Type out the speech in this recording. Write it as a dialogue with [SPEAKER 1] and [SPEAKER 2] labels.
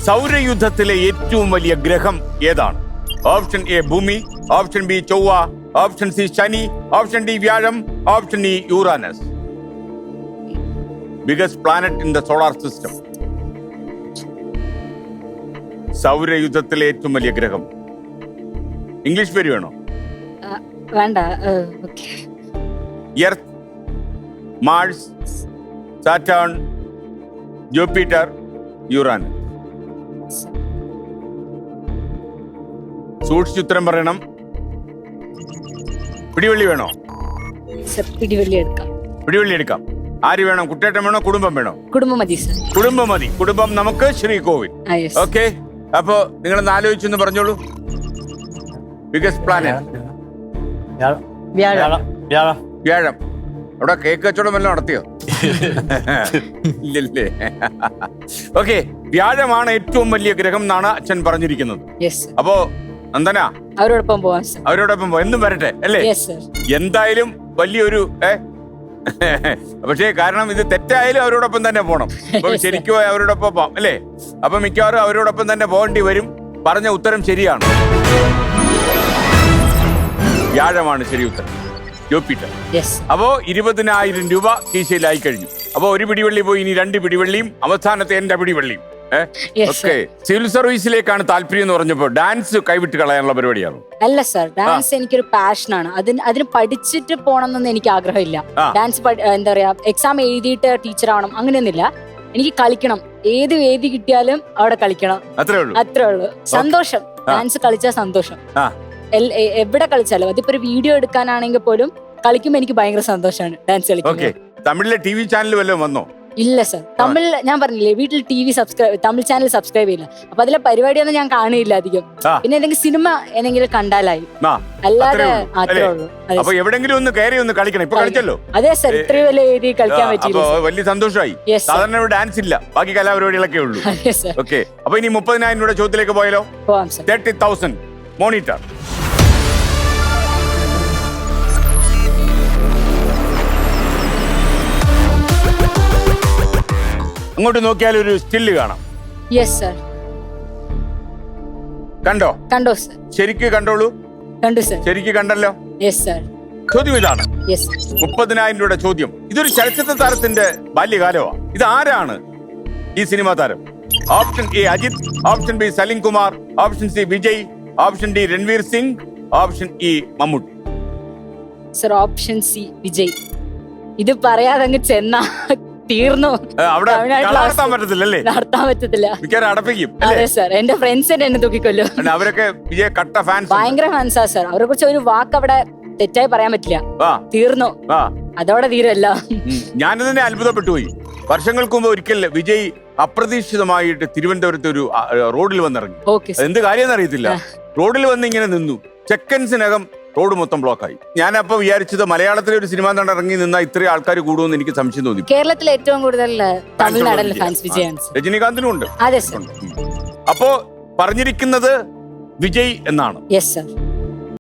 [SPEAKER 1] സൗരയുദ്ധത്തിലെ ഏറ്റവും വലിയ ഗ്രഹം ഏതാണ്? ഓപ്ഷൻ എ ഭൂമി, ഓപ്ഷൻ ബി ചൊവ്വ, ഓപ്ഷൻ സി ശനി, ഓപ്ഷൻ ഡി വ്യാഴം, option E Uranus. Biggest planet in the solar system. സൗരയുദ്ധത്തിലെ ഏറ്റവും വലിയ ഗ്രഹം. ഇംഗ്ലീഷ് പേര് വേണോ?
[SPEAKER 2] വേണ്ട.
[SPEAKER 1] Earth, Mars, Saturn, Jupiter, Uranus. സൂക്ഷിച്ചുത്തരം പറയണം. പിടിവള്ളി വേണോ?
[SPEAKER 2] പിടിവള്ളി എടുക്കാം.
[SPEAKER 1] പിടിവള്ളി എടുക്കാം. ആര് വേണം? കുട്ടേട്ടൻ വേണോ? കുടുംബം വേണോ?
[SPEAKER 2] കുടുംബം മതി സർ.
[SPEAKER 1] കുടുംബം മതി. കുടുംബം നമുക്ക് ശ്രീകോവിൽ. ഓക്കെ, അപ്പോ നിങ്ങളൊന്ന് ആലോചിച്ചെന്ന് പറഞ്ഞോളൂ. ബിഗസ്റ്റ് പ്ലാനറ്റ് വ്യാഴം. അവിടെ കേക്ക് കച്ചവടം വല്ലതും നടത്തിയോ? ഇല്ലല്ലേ. ഓക്കെ, വ്യാഴമാണ് ഏറ്റവും വലിയ ഗ്രഹം എന്നാണ് അച്ഛൻ പറഞ്ഞിരിക്കുന്നത്. അപ്പോ നന്ദന
[SPEAKER 2] അവരോടൊപ്പം പോവാം.
[SPEAKER 1] അവരോടൊപ്പം എന്നും വരട്ടെ അല്ലേ? എന്തായാലും വലിയൊരു പക്ഷേ കാരണം ഇത് തെറ്റായാലും അവരോടൊപ്പം തന്നെ പോണം. അപ്പൊ ശരിക്കും അവരോടൊപ്പം പോവാം അല്ലേ? അപ്പൊ മിക്കവാറും അവരോടൊപ്പം തന്നെ പോകേണ്ടി വരും. പറഞ്ഞ ഉത്തരം ശരിയാണ്. വ്യാഴമാണ് ശരി ഉത്തരം. ജൂപ്പിറ്റർ. അപ്പോ 20,000 രൂപ കീശയിലായി കഴിഞ്ഞു. അപ്പൊ ഒരു പിടിവള്ളി പോയി, ഇനി 2 പിടിവള്ളിയും അവസാനത്തെ എന്റെ പിടിവള്ളിയും. ഓക്കെ, സിവിൽ സർവീസിലേക്കാണ് താല്പര്യം എന്ന് പറഞ്ഞപ്പോ ഡാൻസ് കൈവിട്ട് കളയാനുള്ള പരിപാടിയാണ്?
[SPEAKER 2] അല്ല സർ, ഡാൻസ് എനിക്കൊരു പാഷനാണ്. അതിന് പഠിച്ചിട്ട് പോണം എന്നൊന്നും എനിക്ക് ആഗ്രഹമില്ല. ഡാൻസ് എന്താ പറയാ, എക്സാം എഴുതിയിട്ട് ടീച്ചർ ആവണം അങ്ങനെയൊന്നുമില്ല. എനിക്ക് കളിക്കണം. ഏത് വേദി കിട്ടിയാലും അവിടെ കളിക്കണം. അത്രേ ഉള്ളൂ. സന്തോഷം. ഡാൻസ് കളിച്ചാൽ സന്തോഷം. എവിടെ കളിച്ചാലും, അതിപ്പോ ഒരു വീഡിയോ എടുക്കാനാണെങ്കിൽ പോലും കളിക്കുമ്പോൾ എനിക്ക് ഭയങ്കര സന്തോഷമാണ് ഡാൻസ് കളിക്കുന്നത്.
[SPEAKER 1] തമിഴിലെ TV ചാനൽ വല്ലതും വന്നോ?
[SPEAKER 2] ഇല്ല സർ, തമിഴ് ഞാൻ പറഞ്ഞില്ലേ, വീട്ടിൽ തമിഴ് ചാനൽ സബ്സ്ക്രൈബ് ചെയ്യില്ല. അപ്പൊ അതിലെ പരിപാടിയൊന്നും ഞാൻ കാണില്ല അധികം. പിന്നെ എന്തെങ്കിലും സിനിമ എന്തെങ്കിലും കണ്ടാലായി, അല്ലാതെ അത്രേ ഉള്ളൂ.
[SPEAKER 1] എവിടെങ്കിലും ഒന്ന് കയറി ഒന്ന് കളിക്കണം. ഇപ്പൊ കളിച്ചല്ലോ.
[SPEAKER 2] അതെ സർ, ഇത്രയും വലിയ രീതിയിൽ കളിക്കാൻ പറ്റില്ല.
[SPEAKER 1] വലിയ സന്തോഷമായി. സാധാരണ ഡാൻസ് ഇല്ല, ബാക്കി കലാപരിപാടികളൊക്കെ ഉള്ളൂ. ഓക്കെ, അപ്പൊ ഇനി 30,000 രൂപയുടെ ചോദ്യത്തിലേക്ക് പോയാലോ? 30,000 മോണിറ്റർ. അങ്ങോട്ട് നോക്കിയാൽ ഒരു സ്റ്റില്ല് കാണാം.
[SPEAKER 2] Yes sir.
[SPEAKER 1] കണ്ടോ?
[SPEAKER 2] കണ്ടോ സർ.
[SPEAKER 1] ശരിക്ക് കണ്ടോളൂ.
[SPEAKER 2] കണ്ടു സർ.
[SPEAKER 1] ശരിക്ക് കണ്ടല്ലോ.
[SPEAKER 2] Yes sir.
[SPEAKER 1] ചോദ്യം ഇതാണ്.
[SPEAKER 2] 30,000
[SPEAKER 1] രൂപയുടെ ചോദ്യം. ഇതൊരു ചലച്ചിത്ര താരത്തിന്റെ ബാല്യകാലമാണ്. ഇത് ആരാണ് ഈ സിനിമാ താരം? Option A Ajith, option B Salim Kumar, option C Vijay, option D Ranveer Singh, option E Mammootty.
[SPEAKER 2] Sir, option C Vijay. ഇത് പറയാതെ അങ്ങ് ചെന്നാ തീർന്നു.
[SPEAKER 1] അവിടെ നടത്താൻ പറ്റത്തില്ലല്ലേ?
[SPEAKER 2] നടത്താൻ പറ്റത്തില്ല.
[SPEAKER 1] അടപ്പിക്കും.
[SPEAKER 2] അതെ സർ, എന്റെ ഫ്രണ്ട്സ് എന്നെ തൂക്കിക്കൊല്ലോ.
[SPEAKER 1] അവരൊക്കെ വിജയ് കട്ട ഫാൻസ്,
[SPEAKER 2] ഭയങ്കര ഫാൻസാ സർ. അവരെ കുറിച്ച് ഒരു വാക്ക് അവിടെ തെറ്റായി പറയാൻ പറ്റില്ല. തീർന്നു, അതോടെ തീരല്ല.
[SPEAKER 1] ഞാനിതിനെ അത്ഭുതപ്പെട്ടു പോയി. വർഷങ്ങൾക്ക് മുമ്പ് ഒരിക്കൽ വിജയ് അപ്രതീക്ഷിതമായിട്ട് തിരുവനന്തപുരത്ത് ഒരു റോഡിൽ വന്നിറങ്ങി. എന്ത് കാര്യം അറിയത്തില്ല. റോഡിൽ വന്ന് ഇങ്ങനെ നിന്നു. സെക്കൻഡ്സിനകം റോഡ് മൊത്തം ബ്ലോക്കായി. ഞാൻ അപ്പൊ വിചാരിച്ചത് മലയാളത്തിലെ ഒരു സിനിമ നടൻ ഇറങ്ങി നിന്നാൽ ഇത്രയും ആൾക്കാർ കൂടുമെന്ന് എനിക്ക് സംശയം തോന്നി.
[SPEAKER 2] കേരളത്തിലെ ഏറ്റവും കൂടുതൽ തമിഴ്നാട്ടിലെ ഫാൻസ് വിജയാണ്.
[SPEAKER 1] രജനീകാന്തിനും ഉണ്ട്.
[SPEAKER 2] അതെ സർ.
[SPEAKER 1] അപ്പോ പറഞ്ഞിരിക്കുന്നത് വിജയ് എന്നാണ്.
[SPEAKER 2] Yes sir.